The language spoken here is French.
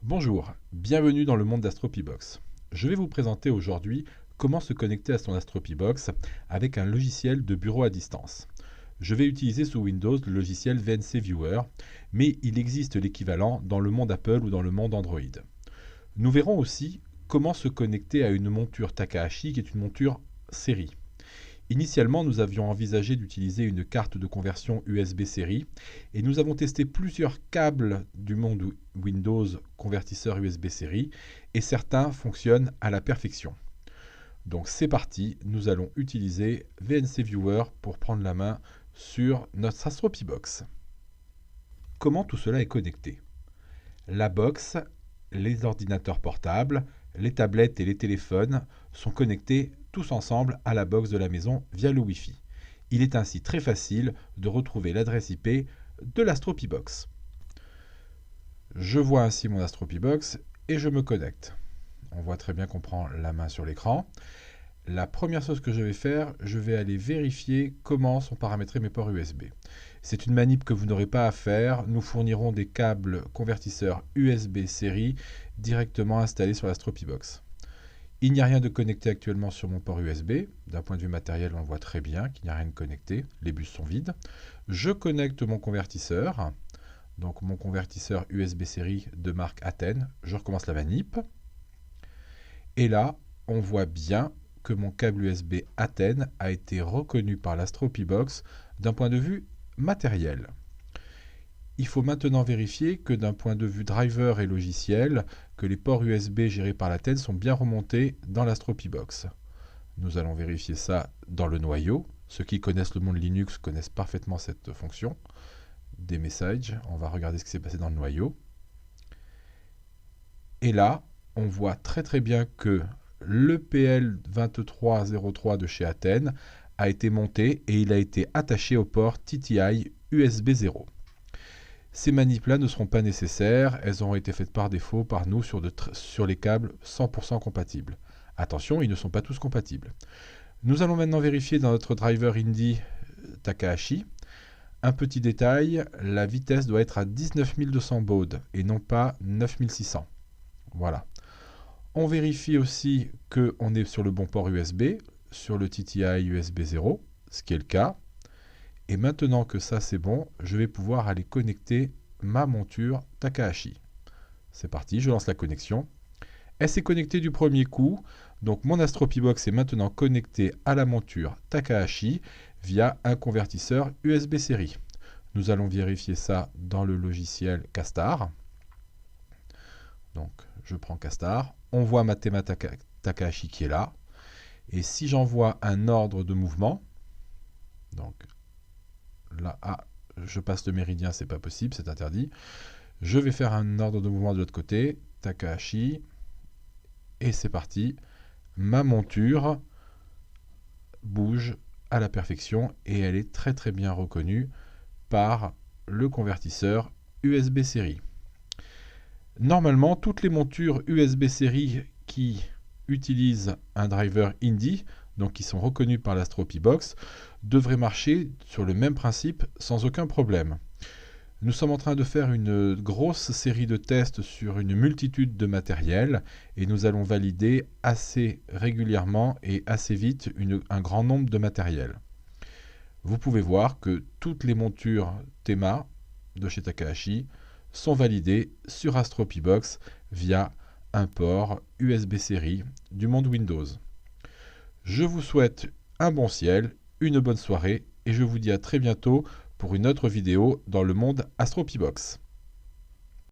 Bonjour, bienvenue dans le monde d'AstroPibox. Je vais vous présenter aujourd'hui comment se connecter à son AstroPibox avec un logiciel de bureau à distance. Je vais utiliser sous Windows le logiciel VNC Viewer, mais il existe l'équivalent dans le monde Apple ou dans le monde Android. Nous verrons aussi comment se connecter à une monture Takahashi qui est une monture série. Initialement, nous avions envisagé d'utiliser une carte de conversion USB série et nous avons testé plusieurs câbles du monde Windows convertisseur USB série et certains fonctionnent à la perfection. Donc c'est parti, nous allons utiliser VNC Viewer pour prendre la main sur notre AstroPibox. Comment tout cela est connecté? La box, les ordinateurs portables, les tablettes et les téléphones sont connectés tous ensemble à la box de la maison via le Wi-Fi. Il est ainsi très facile de retrouver l'adresse IP de l'AstroPibox. Je vois ainsi mon AstroPibox et je me connecte. On voit très bien qu'on prend la main sur l'écran. La première chose que je vais faire, je vais aller vérifier comment sont paramétrés mes ports USB. C'est une manip que vous n'aurez pas à faire. Nous fournirons des câbles convertisseurs USB série directement installés sur l'AstroPibox. Il n'y a rien de connecté actuellement sur mon port USB. D'un point de vue matériel, on voit très bien qu'il n'y a rien de connecté. Les bus sont vides. Je connecte mon convertisseur. Donc mon convertisseur USB série de marque Aten. Je recommence la manip. Et là, on voit bien que mon câble USB Aten a été reconnu par l'AstroPibox d'un point de vue matériel. Il faut maintenant vérifier que d'un point de vue driver et logiciel, que les ports USB gérés par l'Aten sont bien remontés dans l'AstroPibox. Nous allons vérifier ça dans le noyau. Ceux qui connaissent le monde Linux connaissent parfaitement cette fonction. Des messages, on va regarder ce qui s'est passé dans le noyau. Et là, on voit très bien que le PL2303 de chez Aten a été monté et il a été attaché au port TTI USB 0. Ces manips-là ne seront pas nécessaires, elles auront été faites par défaut par nous sur les câbles 100% compatibles. Attention, ils ne sont pas tous compatibles. Nous allons maintenant vérifier dans notre driver Indie Takahashi. Un petit détail, la vitesse doit être à 19200 baud et non pas 9600. Voilà. On vérifie aussi qu'on est sur le bon port USB, sur le TTI USB 0, ce qui est le cas. Et maintenant que ça c'est bon, je vais pouvoir aller connecter ma monture Takahashi. C'est parti, je lance la connexion. Elle s'est connectée du premier coup, donc mon AstroPibox est maintenant connecté à la monture Takahashi via un convertisseur USB série. Nous allons vérifier ça dans le logiciel Castar. Donc je prends Castar, on voit ma Tema Takahashi qui est là. Et si j'envoie un ordre de mouvement, donc là, je passe le méridien, c'est pas possible, c'est interdit. Je vais faire un ordre de mouvement de l'autre côté, Takahashi, et c'est parti. Ma monture bouge à la perfection et elle est très bien reconnue par le convertisseur USB série. Normalement, toutes les montures USB série qui utilisent un driver Indie, donc qui sont reconnus par l'AstroPibox, devraient marcher sur le même principe sans aucun problème. Nous sommes en train de faire une grosse série de tests sur une multitude de matériel et nous allons valider assez régulièrement et assez vite un grand nombre de matériel. Vous pouvez voir que toutes les montures Tema de chez Takahashi sont validées sur AstroPibox via un port USB série du monde Windows. Je vous souhaite un bon ciel, une bonne soirée et je vous dis à très bientôt pour une autre vidéo dans le monde AstroPibox.